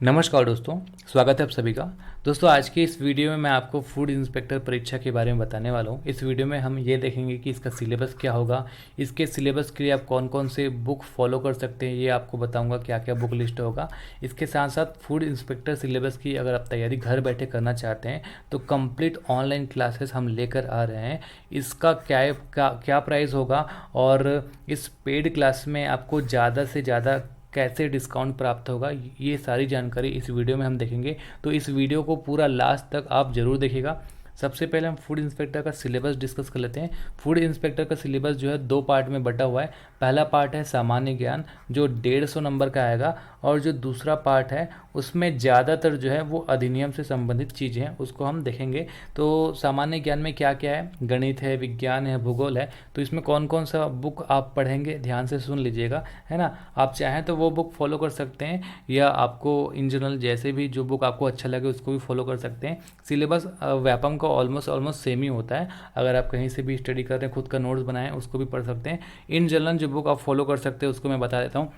नमस्कार दोस्तों, स्वागत है आप सभी का। दोस्तों, आज की इस वीडियो में मैं आपको फूड इंस्पेक्टर परीक्षा के बारे में बताने वाला हूँ। इस वीडियो में हम ये देखेंगे कि इसका सिलेबस क्या होगा, इसके सिलेबस के लिए आप कौन कौन से बुक फॉलो कर सकते हैं, ये आपको बताऊंगा क्या क्या बुक लिस्ट होगा। इसके साथ साथ फूड इंस्पेक्टर सिलेबस की अगर आप तैयारी घर बैठे करना चाहते हैं तो कंप्लीट ऑनलाइन क्लासेस हम लेकर आ रहे हैं। इसका क्या प्राइस होगा और इस पेड क्लास में आपको ज़्यादा से ज़्यादा कैसे डिस्काउंट प्राप्त होगा, ये सारी जानकारी इस वीडियो में हम देखेंगे। तो इस वीडियो को पूरा लास्ट तक आप ज़रूर देखिएगा। सबसे पहले हम फूड इंस्पेक्टर का सिलेबस डिस्कस कर लेते हैं। फूड इंस्पेक्टर का सिलेबस जो है दो पार्ट में बटा हुआ है। पहला पार्ट है सामान्य ज्ञान जो 150 नंबर का आएगा, और जो दूसरा पार्ट है उसमें ज़्यादातर जो है वो अधिनियम से संबंधित चीज़ें हैं, उसको हम देखेंगे। तो सामान्य ज्ञान में क्या क्या है, गणित है, विज्ञान है, भूगोल है। तो इसमें कौन कौन सा बुक आप पढ़ेंगे ध्यान से सुन लीजिएगा, है ना। आप चाहें तो वो बुक फॉलो कर सकते हैं, या आपको इन जनरल जैसे भी जो बुक आपको अच्छा लगे उसको भी फॉलो कर सकते हैं। सिलेबस व्यापम का ऑलमोस्ट सेम ही होता है। अगर आप कहीं से भी स्टडी कर रहे हैं, खुद का नोट्स बनाएं, उसको भी पढ़ सकते हैं। इन जनरल जो बुक आप फॉलो कर सकते हैं उसको मैं बता देता हूँ।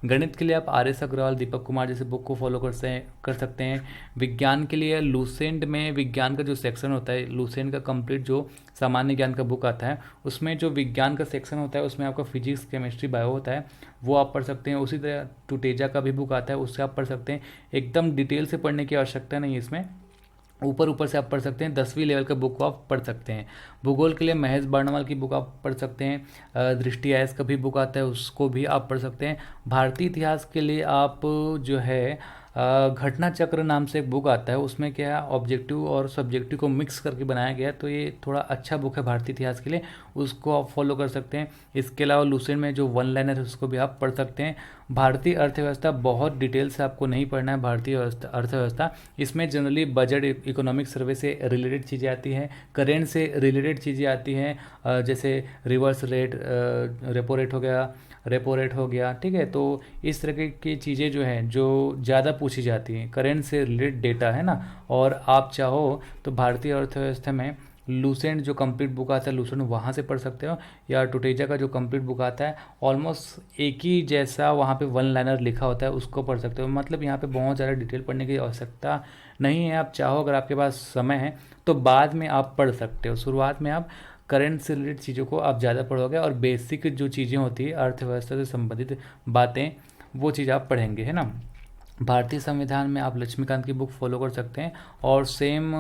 गणित के लिए आप आर एस अग्रवाल, दीपक कुमार जैसे बुक को फॉलो कर सकते हैं। विज्ञान के लिए लूसेंट में विज्ञान का जो सेक्शन होता है, लूसेंट का कंप्लीट जो सामान्य ज्ञान का बुक आता है उसमें जो विज्ञान का सेक्शन होता है उसमें आपका फिजिक्स, केमिस्ट्री, बायो होता है, वो आप पढ़ सकते हैं। उसी तरह टुटेजा का भी बुक आता है, उससे आप पढ़ सकते हैं। एकदम डिटेल से पढ़ने की आवश्यकता नहीं है इसमें, ऊपर ऊपर से आप पढ़ सकते हैं। 10वीं लेवल का बुक को आप पढ़ सकते हैं। भूगोल के लिए महेश बर्णवाल की बुक आप पढ़ सकते हैं। दृष्टि आयस का भी बुक आता है, उसको भी आप पढ़ सकते हैं। भारतीय इतिहास के लिए आप जो है घटना चक्र नाम से एक बुक आता है, उसमें क्या है ऑब्जेक्टिव और सब्जेक्टिव को मिक्स करके बनाया गया है, तो ये थोड़ा अच्छा बुक है भारतीय इतिहास के लिए, उसको आप फॉलो कर सकते हैं। इसके अलावा लूसेंट में जो वन लाइनर है उसको भी आप पढ़ सकते हैं। भारतीय अर्थव्यवस्था बहुत डिटेल से आपको नहीं पढ़ना है। भारतीय अर्थव्यवस्था इसमें जनरली बजट, इकोनॉमिक सर्वे से रिलेटेड चीज़ें आती हैं, करेंट से रिलेटेड चीज़ें आती हैं, जैसे रिवर्स रेट, रेपो रेट हो गया, ठीक है। तो इस तरह की चीज़ें जो हैं जो ज़्यादा पूछी जाती हैं, करेंट से रिलेटेड डेटा, है ना। और आप चाहो तो भारतीय अर्थव्यवस्था में लूसेंट जो कंप्लीट बुक आता है लूसेंट वहाँ से पढ़ सकते हो, या टुटेजा का जो कंप्लीट बुक आता है ऑलमोस्ट एक ही जैसा वहाँ पे वन लाइनर लिखा होता है, उसको पढ़ सकते हो। मतलब यहाँ पे बहुत ज़्यादा डिटेल पढ़ने की आवश्यकता नहीं है। आप चाहो, अगर आपके पास समय है तो बाद में आप पढ़ सकते हो। शुरुआत में आप करंट से रिलेटेड चीज़ों को आप ज़्यादा पढ़ोगे, और बेसिक जो चीज़ें होती है अर्थव्यवस्था से संबंधित बातें, वो चीज़ आप पढ़ेंगे, है ना। भारतीय संविधान में आप लक्ष्मीकांत की बुक फॉलो कर सकते हैं, और सेम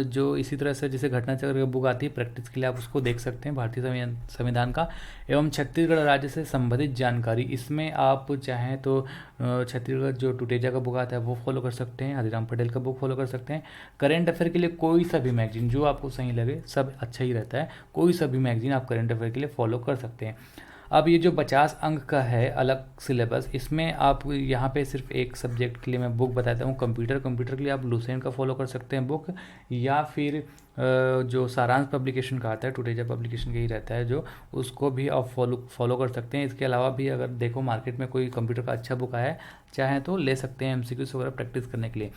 जो इसी तरह से जैसे घटना चक्र की बुक आती है प्रैक्टिस के लिए, आप उसको देख सकते हैं भारतीय संविधान का। एवं छत्तीसगढ़ राज्य से संबंधित जानकारी, इसमें आप चाहें तो छत्तीसगढ़ जो टुटेजा का बुक आता है वो फॉलो कर सकते हैं, हरिराम पटेल का बुक फॉलो कर सकते हैं। करेंट अफेयर के लिए कोई सा भी मैगजीन जो आपको सही लगे, सब अच्छा ही रहता है, कोई सा भी मैगजीन आप करेंट अफेयर के लिए फॉलो कर सकते हैं। अब ये जो 50 अंक का है अलग सिलेबस, इसमें आप यहाँ पे सिर्फ एक सब्जेक्ट के लिए मैं बुक बताता हूँ। कंप्यूटर के लिए आप लूसेंट का फॉलो कर सकते हैं बुक, या फिर जो सारांश पब्लिकेशन का आता है, टुटेजा पब्लिकेशन का ही रहता है जो, उसको भी आप फॉलो कर सकते हैं। इसके अलावा भी अगर देखो मार्केट में कोई कंप्यूटर का अच्छा बुक आया है, चाहें तो ले सकते हैं एमसीक्यूज वगैरह प्रैक्टिस करने के लिए।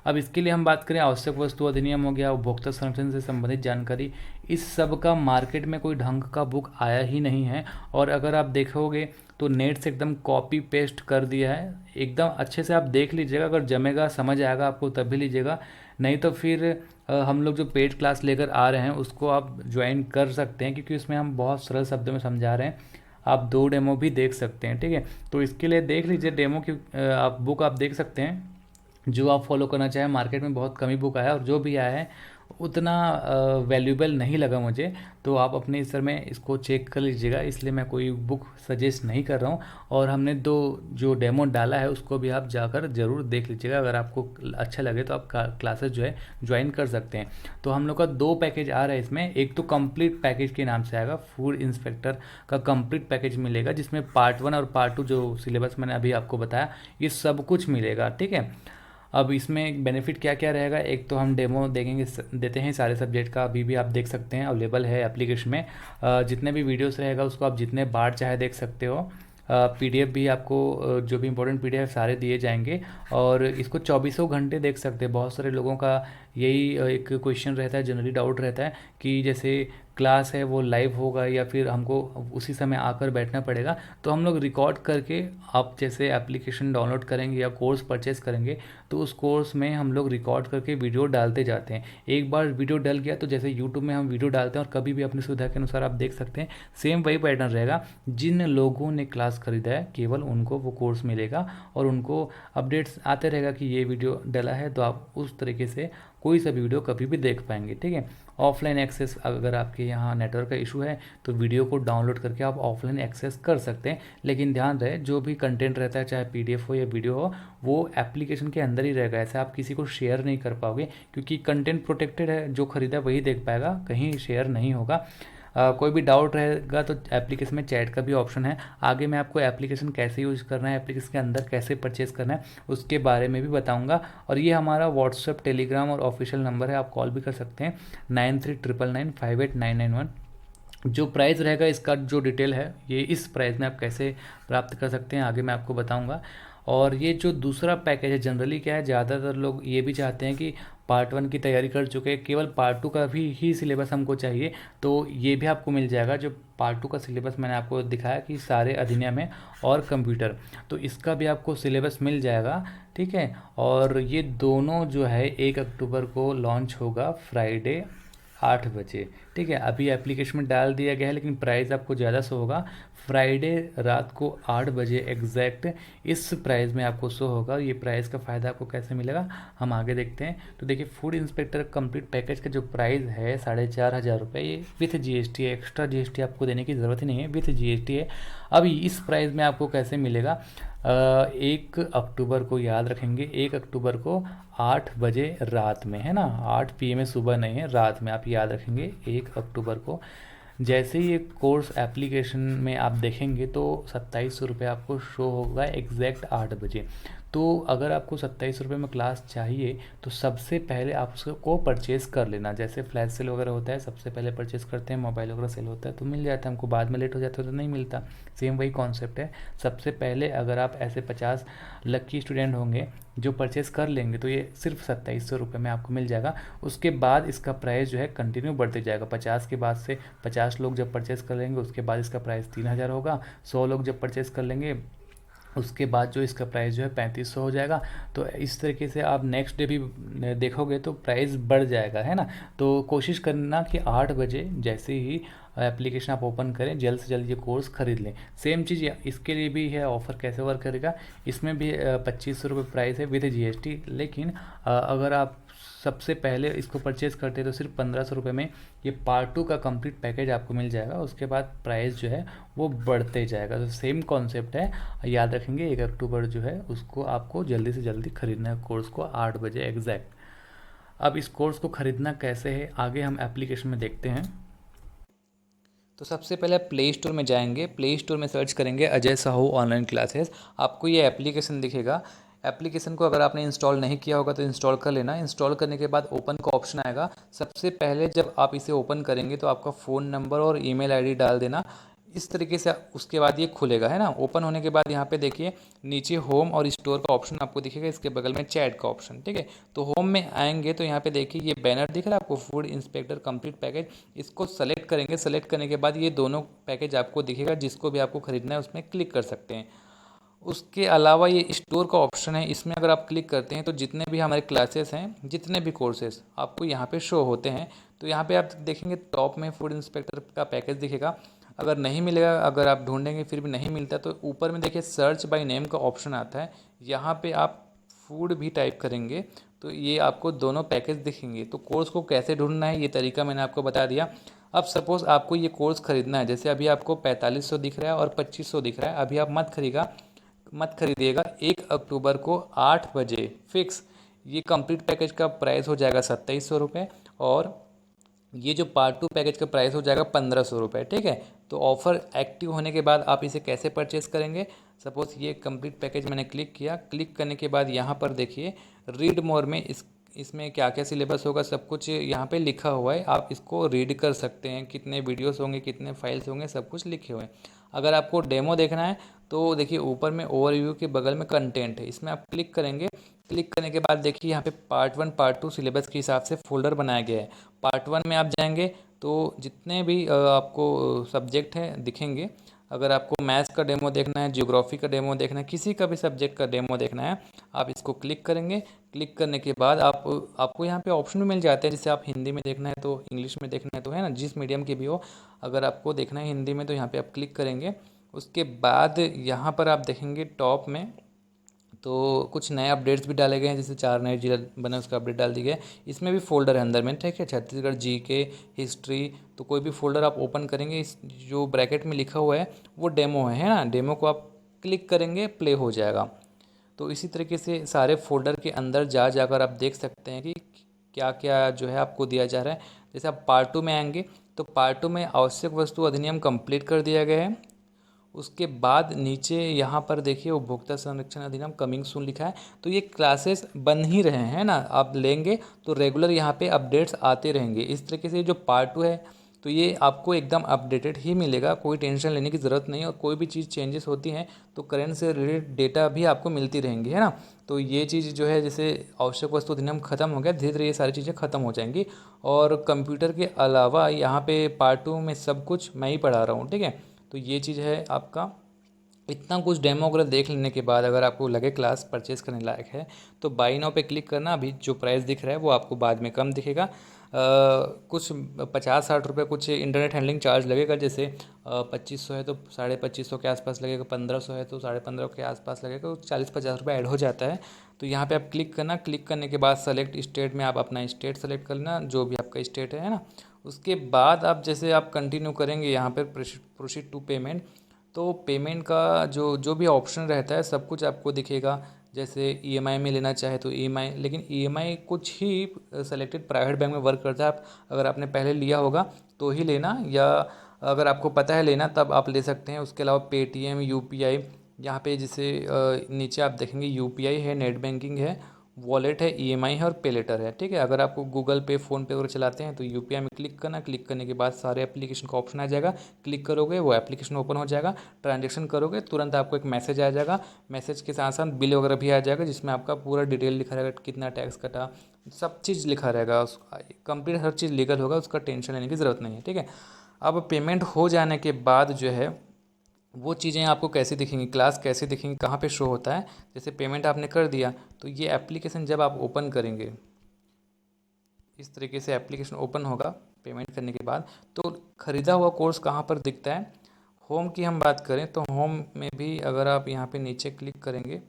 अब इसके लिए हम बात करें, आवश्यक वस्तु अधिनियम हो गया, उपभोक्ता संरक्षण से संबंधित जानकारी, इस सब का मार्केट में कोई ढंग का बुक आया ही नहीं है। और अगर आप देखोगे तो नेट से एकदम कॉपी पेस्ट कर दिया है। एकदम अच्छे से आप देख लीजिएगा, अगर जमेगा समझ आएगा आपको तब भी लीजिएगा, नहीं तो फिर हम लोग जो पेड क्लास लेकर आ रहे हैं उसको आप ज्वाइन कर सकते हैं, क्योंकि उसमें हम बहुत सरल शब्दों में समझा रहे हैं। आप 2 डेमो भी देख सकते हैं, ठीक है। तो इसके लिए देख लीजिए डेमो की आप बुक आप देख सकते हैं जो आप फॉलो करना चाहें। मार्केट में बहुत कम ही बुक आया है, और जो भी आया है उतना वैल्यूएबल नहीं लगा मुझे, तो आप अपने स्तर में इसको चेक कर लीजिएगा। इसलिए मैं कोई बुक सजेस्ट नहीं कर रहा हूँ। और हमने 2 जो डेमो डाला है उसको भी आप जाकर ज़रूर देख लीजिएगा। अगर आपको अच्छा लगे तो आप क्लासेस जो है ज्वाइन कर सकते हैं। तो हम लोग का 2 पैकेज आ रहा है इसमें। एक तो कंप्लीट पैकेज के नाम से आएगा, फूड इंस्पेक्टर का कंप्लीट पैकेज मिलेगा, जिसमें पार्ट 1 और पार्ट 2 जो सिलेबस मैंने अभी आपको बताया ये सब कुछ मिलेगा, ठीक है। अब इसमें बेनिफिट क्या क्या रहेगा, एक तो हम डेमो देते हैं सारे सब्जेक्ट का, अभी भी आप देख सकते हैं, अवेलेबल है एप्लीकेशन में। जितने भी वीडियोस रहेगा उसको आप जितने बार चाहे देख सकते हो। पीडीएफ भी आपको जो भी इंपॉर्टेंट पीडीएफ सारे दिए जाएंगे, और इसको 24 घंटे देख सकते हैं। बहुत सारे लोगों का यही एक क्वेश्चन रहता है, जनरली डाउट रहता है कि जैसे क्लास है वो लाइव होगा या फिर हमको उसी समय आकर बैठना पड़ेगा, तो हम लोग रिकॉर्ड करके, आप जैसे एप्लीकेशन डाउनलोड करेंगे या कोर्स परचेस करेंगे तो उस कोर्स में हम लोग रिकॉर्ड करके वीडियो डालते जाते हैं। एक बार वीडियो डल गया तो जैसे यूट्यूब में हम वीडियो डालते हैं और कभी भी अपनी सुविधा के अनुसार आप देख सकते हैं, सेम वही पैटर्न रहेगा। जिन लोगों ने क्लास खरीदा है केवल उनको वो कोर्स मिलेगा और उनको अपडेट्स आते रहेगा कि ये वीडियो डला है, तो आप उस तरीके से कोई सा भी वीडियो कभी भी देख पाएंगे। ठीक है। ऑफलाइन एक्सेस, अगर आपके यहाँ नेटवर्क का इशू है तो वीडियो को डाउनलोड करके आप ऑफलाइन एक्सेस कर सकते हैं, लेकिन ध्यान रहे जो भी कंटेंट रहता है, चाहे पीडीएफ हो या वीडियो हो, वो एप्लीकेशन के अंदर ही रहेगा। ऐसे आप किसी को शेयर नहीं कर पाओगे, क्योंकि कंटेंट प्रोटेक्टेड है, जो खरीदा वही देख पाएगा, कहीं शेयर नहीं होगा। कोई भी डाउट रहेगा तो एप्लीकेशन में चैट का भी ऑप्शन है। आगे मैं आपको एप्लीकेशन कैसे यूज़ करना है, एप्लीकेशन के अंदर कैसे परचेज करना है, उसके बारे में भी बताऊंगा। और ये हमारा व्हाट्सएप, टेलीग्राम और ऑफिशियल नंबर है, आप कॉल भी कर सकते हैं 9399958991। जो प्राइस रहेगा इसका, जो डिटेल है, ये इस प्राइस में आप कैसे प्राप्त कर सकते हैं आगे मैं आपको बताऊंगा। और ये जो दूसरा पैकेज है, जनरली क्या है, ज़्यादातर लोग ये भी चाहते हैं कि पार्ट 1 की तैयारी कर चुके हैं, केवल पार्ट 2 का भी ही सिलेबस हमको चाहिए, तो ये भी आपको मिल जाएगा। जो पार्ट 2 का सिलेबस मैंने आपको दिखाया कि सारे अधिनियम है और कंप्यूटर, तो इसका भी आपको सिलेबस मिल जाएगा। ठीक है। और ये दोनों जो है 1 अक्टूबर को लॉन्च होगा, फ्राइडे 8 बजे। ठीक है। अभी एप्लीकेशन में डाल दिया गया है, लेकिन प्राइस आपको ज़्यादा शो होगा। फ्राइडे रात को 8 बजे एग्जैक्ट इस प्राइस में आपको शो होगा। ये प्राइस का फ़ायदा आपको कैसे मिलेगा हम आगे देखते हैं। तो देखिए, फूड इंस्पेक्टर कंप्लीट पैकेज का जो प्राइस है 4,500 रुपये, ये विथ जीएसटी है। एक्स्ट्रा जीएसटी आपको देने की ज़रूरत ही नहीं है, विथ जीएसटी है। अभी इस प्राइस में आपको कैसे मिलेगा, 1 अक्टूबर को याद रखेंगे, 1 अक्टूबर को 8 बजे रात में, है ना, 8 PM में, सुबह नहीं है, रात में आप याद रखेंगे 1 अक्टूबर को। जैसे ही ये कोर्स एप्लीकेशन में आप देखेंगे तो 2700 रुपये आपको शो होगा एग्जैक्ट 8 बजे। तो अगर आपको 27 रुपये में क्लास चाहिए तो सबसे पहले आप उसको परचेज़ कर लेना। जैसे फ्लैश सेल वगैरह होता है, सबसे पहले परचेज़ करते हैं, मोबाइल वगैरह सेल होता है तो मिल जाता है हमको, बाद में लेट हो जाता है तो नहीं मिलता। सेम वही कॉन्सेप्ट है। सबसे पहले अगर आप ऐसे 50 लकी स्टूडेंट होंगे जो परचेज़ कर लेंगे तो ये सिर्फ 2700 रुपये में आपको मिल जाएगा। उसके बाद इसका प्राइस जो है कंटिन्यू बढ़ते जाएगा। 50 के बाद से 50 लोग जब परचेज़ कर लेंगे उसके बाद इसका प्राइस 3000 होगा। 100 लोग जब परचेज़ कर लेंगे उसके बाद जो इसका प्राइस जो है 3500 हो जाएगा। तो इस तरीके से आप नेक्स्ट डे भी देखोगे तो प्राइस बढ़ जाएगा, है ना। तो कोशिश करना कि 8 बजे जैसे ही एप्लीकेशन आप ओपन करें जल्द से जल्द ये कोर्स ख़रीद लें। सेम चीज़ इसके लिए भी है, ऑफ़र कैसे वर्क करेगा, इसमें भी 2500 रुपये प्राइस है विद जीएसटी। लेकिन अगर आप सबसे पहले इसको परचेज़ करते हैं तो सिर्फ 1500 रुपये में ये पार्ट 2 का कंप्लीट पैकेज आपको मिल जाएगा। उसके बाद प्राइस जो है वो बढ़ते जाएगा। तो सेम कॉन्सेप्ट है, याद रखेंगे 1 अक्टूबर जो है उसको आपको जल्दी से जल्दी ख़रीदना है कोर्स को 8 बजे एग्जैक्ट। अब इस कोर्स को ख़रीदना कैसे है आगे हम एप्लीकेशन में देखते हैं। तो सबसे पहले प्ले स्टोर में जाएंगे, प्ले स्टोर में सर्च करेंगे अजय साहू ऑनलाइन क्लासेस, आपको ये एप्लीकेशन दिखेगा। एप्लीकेशन को अगर आपने इंस्टॉल नहीं किया होगा तो इंस्टॉल कर लेना। इंस्टॉल करने के बाद ओपन का ऑप्शन आएगा। सबसे पहले जब आप इसे ओपन करेंगे तो आपका फ़ोन नंबर और ईमेल आईडी डाल देना, इस तरीके से उसके बाद ये खुलेगा, है ना। ओपन होने के बाद यहाँ पे देखिए नीचे होम और स्टोर का ऑप्शन आपको दिखेगा, इसके बगल में चैट का ऑप्शन। ठीक है। तो होम में आएंगे तो यहाँ पे देखिए ये बैनर दिख रहा है आपको, फूड इंस्पेक्टर कंप्लीट पैकेज, इसको सेलेक्ट करेंगे। सेलेक्ट करने के बाद ये दोनों पैकेज आपको दिखेगा, जिसको भी आपको ख़रीदना है उसमें क्लिक कर सकते हैं। उसके अलावा ये स्टोर का ऑप्शन है, इसमें अगर आप क्लिक करते हैं तो जितने भी हमारे क्लासेस हैं, जितने भी कोर्सेज आपको यहाँ पे शो होते हैं। तो यहाँ पे आप देखेंगे टॉप में फूड इंस्पेक्टर का पैकेज दिखेगा। अगर नहीं मिलेगा, अगर आप ढूंढेंगे फिर भी नहीं मिलता तो ऊपर में देखिए सर्च बाय नेम का ऑप्शन आता है, यहाँ पे आप फूड भी टाइप करेंगे तो ये आपको दोनों पैकेज दिखेंगे। तो कोर्स को कैसे ढूंढना है ये तरीका मैंने आपको बता दिया। अब सपोज़ आपको ये कोर्स ख़रीदना है, जैसे अभी आपको 4500 दिख रहा है और 2500 दिख रहा है, अभी आप मत खरीदिएगा। 1 अक्टूबर को 8 बजे फिक्स ये कंप्लीट पैकेज का प्राइस हो जाएगा 2700 रुपये और ये जो पार्ट 2 पैकेज का प्राइस हो जाएगा 1500 रुपये। ठीक है। तो ऑफ़र एक्टिव होने के बाद आप इसे कैसे परचेज़ करेंगे, सपोज़ ये कंप्लीट पैकेज मैंने क्लिक किया, क्लिक करने के बाद यहाँ पर देखिए रीड मोर में इसमें क्या क्या सिलेबस होगा सब कुछ यहाँ पे लिखा हुआ है, आप इसको रीड कर सकते हैं। कितने वीडियोस होंगे, कितने फाइल्स होंगे, सब कुछ लिखे हुए हैं। अगर आपको डेमो देखना है तो देखिए ऊपर में ओवरव्यू के बगल में कंटेंट है, इसमें आप क्लिक करेंगे। क्लिक करने के बाद देखिए यहाँ पे पार्ट 1 पार्ट 2 सिलेबस के हिसाब से फोल्डर बनाया गया है। पार्ट 1 में आप जाएंगे तो जितने भी आपको सब्जेक्ट हैं दिखेंगे। अगर आपको मैथ्स का डेमो देखना है, ज्योग्राफी का डेमो देखना है, किसी का भी सब्जेक्ट का डेमो देखना है, आप इसको क्लिक करेंगे। क्लिक करने के बाद आपको यहाँ पे ऑप्शन भी मिल जाते हैं, जैसे आप हिंदी में देखना है तो, इंग्लिश में देखना है तो, है ना, जिस मीडियम की भी हो। अगर आपको देखना है हिंदी में तो यहाँ पे आप क्लिक करेंगे। उसके बाद यहाँ पर आप देखेंगे टॉप में तो कुछ नए अपडेट्स भी डाले गए हैं, जैसे 4 नए जिला बने उसका अपडेट डाल दिया गया है। इसमें भी फोल्डर है अंदर में, ठीक है, छत्तीसगढ़ जीके, हिस्ट्री। तो कोई भी फोल्डर आप ओपन करेंगे, इस जो ब्रैकेट में लिखा हुआ है वो डेमो है ना, डेमो को आप क्लिक करेंगे प्ले हो जाएगा। तो इसी तरीके से सारे फोल्डर के अंदर जा जाकर आप देख सकते हैं कि क्या क्या जो है आपको दिया जा रहा है। जैसे आप पार्ट 2 में आएंगे तो पार्ट 2 में आवश्यक वस्तु अधिनियम कंप्लीट कर दिया गया है। उसके बाद नीचे यहाँ पर देखिए उपभोक्ता संरक्षण अधिनियम कमिंग सून लिखा है। तो ये क्लासेस बन ही रहे हैं ना, आप लेंगे तो रेगुलर यहाँ पे अपडेट्स आते रहेंगे। इस तरीके से जो पार्ट 2 है तो ये आपको एकदम अपडेटेड ही मिलेगा, कोई टेंशन लेने की ज़रूरत नहीं है। और कोई भी चीज़ चेंजेस होती हैं तो करंट से रिलेटेड डेटा भी आपको मिलती रहेंगी, है ना। तो ये चीज़ जो है, जैसे आवश्यक वस्तु अधिनियम खत्म हो गया, धीरे धीरे ये सारी चीज़ें खत्म हो जाएंगी। और कंप्यूटर के अलावा यहाँ पे पार्ट 2 में सब कुछ मैं ही पढ़ा रहा हूँ, ठीक है। तो ये चीज़ है आपका। इतना कुछ डेमो वगैरह देख लेने के बाद अगर आपको लगे क्लास परचेस करने लायक है तो बाई नाउ पे क्लिक करना। अभी जो प्राइस दिख रहा है वो आपको बाद में कम दिखेगा। कुछ 50-60 रुपये कुछ इंटरनेट हैंडलिंग चार्ज लगेगा। जैसे 2500 है तो 2550 के आसपास लगेगा, 1500 है तो 1550 के आसपास लगेगा, तो 40-50 रुपये ऐड हो जाता है। तो यहाँ पे आप क्लिक करना। क्लिक करने के बाद सेलेक्ट स्टेट में आप अपना स्टेट सेलेक्ट करना, जो भी आपका स्टेट है ना। उसके बाद आप जैसे आप कंटिन्यू करेंगे यहाँ पर प्रोसीड टू पेमेंट, तो पेमेंट का जो जो भी ऑप्शन रहता है सब कुछ आपको दिखेगा। जैसे ईएमआई में लेना चाहे तो ईएमआई, लेकिन ईएमआई कुछ ही सेलेक्टेड प्राइवेट बैंक में वर्क करता है। आप अगर आपने पहले लिया होगा तो ही लेना, या अगर आपको पता है लेना तब आप ले सकते हैं। उसके अलावा पेटीएम, यूपीआई, यहाँ पे जैसे नीचे आप देखेंगे यूपीआई है, नेट बैंकिंग है, वॉलेट है, ईएमआई है और पे लेटर है, ठीक है। अगर आपको गूगल पे, फ़ोन पे वगैरह चलाते हैं तो यूपीआई में क्लिक करना। क्लिक करने के बाद सारे एप्लीकेशन का ऑप्शन आ जाएगा, क्लिक करोगे वो एप्लीकेशन ओपन हो जाएगा। ट्रांजेक्शन करोगे तुरंत आपको एक मैसेज आ जाएगा। मैसेज के साथ साथ बिल वगैरह भी आ जाएगा, जिसमें आपका पूरा डिटेल लिखा रहेगा, कितना टैक्स कटा, सब चीज़ लिखा रहेगा। कंप्लीट हर चीज़ लीगल होगा, उसका टेंशन लेने की ज़रूरत नहीं है, ठीक है। अब पेमेंट हो जाने के बाद जो है वो चीज़ें आपको कैसे दिखेंगी, क्लास कैसे दिखेंगी, कहाँ पे शो होता है। जैसे पेमेंट आपने कर दिया तो ये एप्लीकेशन जब आप ओपन करेंगे, इस तरीके से एप्लीकेशन ओपन होगा पेमेंट करने के बाद। तो ख़रीदा हुआ कोर्स कहाँ पर दिखता है, होम की हम बात करें तो होम में भी अगर आप यहाँ पे नीचे क्लिक करेंगे,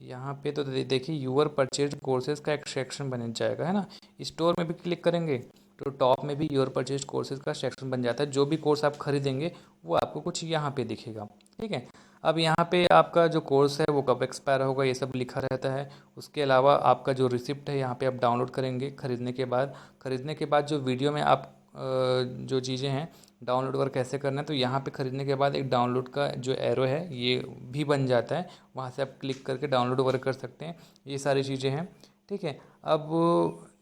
यहाँ पे तो देखिए यूअर परचेज कोर्सेज का एक सेक्शन बन जाएगा, है ना। स्टोर में भी क्लिक करेंगे तो टॉप में भी यूअर परचेज कोर्सेज का सेक्शन बन जाता है। जो भी कोर्स आप खरीदेंगे वो आपको कुछ यहाँ पे दिखेगा, ठीक है। अब यहाँ पे आपका जो कोर्स है वो कब एक्सपायर होगा ये सब लिखा रहता है। उसके अलावा आपका जो रिसिप्ट है यहाँ पे आप डाउनलोड करेंगे खरीदने के बाद। खरीदने के बाद जो वीडियो में आप जो चीज़ें हैं डाउनलोड वगैरह कैसे करना है, तो यहाँ पे ख़रीदने के बाद एक डाउनलोड का जो एरो है ये भी बन जाता है, वहाँ से आप क्लिक करके डाउनलोड वगैरह कर सकते हैं। ये सारी चीज़ें हैं, ठीक है। अब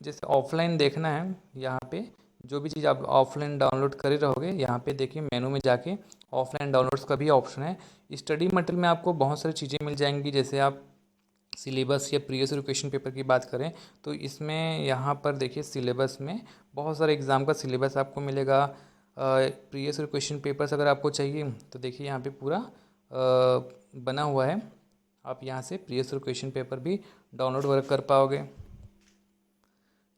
जैसे ऑफलाइन देखना है, यहाँ पे जो भी चीज़ आप ऑफलाइन डाउनलोड कर ही रहोगे, यहाँ पे देखिए मेनू में जाके ऑफलाइन डाउनलोड्स का भी ऑप्शन है। स्टडी मटेरियल में आपको बहुत सारी चीज़ें मिल जाएंगी। जैसे आप सिलेबस या प्रीवियस क्वेश्चन पेपर की बात करें तो इसमें यहाँ पर देखिए सिलेबस में बहुत सारे एग्ज़ाम का सिलेबस आपको मिलेगा। प्रीवियस क्वेश्चन पेपर्स अगर आपको चाहिए तो देखिए यहाँ पे पूरा बना हुआ है। आप यहाँ से प्रीवियस क्वेश्चन पेपर भी डाउनलोड वगैरह कर पाओगे।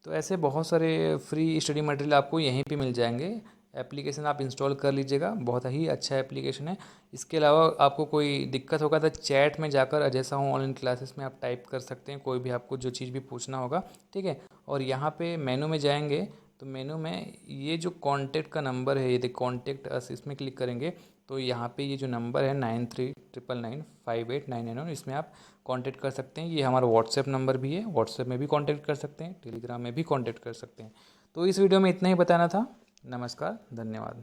तो ऐसे बहुत सारे फ्री स्टडी मटेरियल आपको यहीं पे मिल जाएंगे। एप्लीकेशन आप इंस्टॉल कर लीजिएगा, बहुत ही अच्छा एप्लीकेशन है। इसके अलावा आपको कोई दिक्कत होगा तो चैट में जाकर जैसा हूँ ऑनलाइन क्लासेस में आप टाइप कर सकते हैं, कोई भी आपको जो चीज़ भी पूछना होगा, ठीक है। और यहाँ पे मेनू में जाएंगे तो मेनू में ये जो कॉन्टैक्ट का नंबर है, ये देखिए कॉन्टैक्ट अस, इसमें क्लिक करेंगे तो यहाँ पे ये जो नंबर है 9399958991, इसमें आप कांटेक्ट कर सकते हैं। ये हमारा व्हाट्सएप नंबर भी है, व्हाट्सएप में भी कांटेक्ट कर सकते हैं, टेलीग्राम में भी कांटेक्ट कर सकते हैं। तो इस वीडियो में इतना ही बताना था। नमस्कार, धन्यवाद।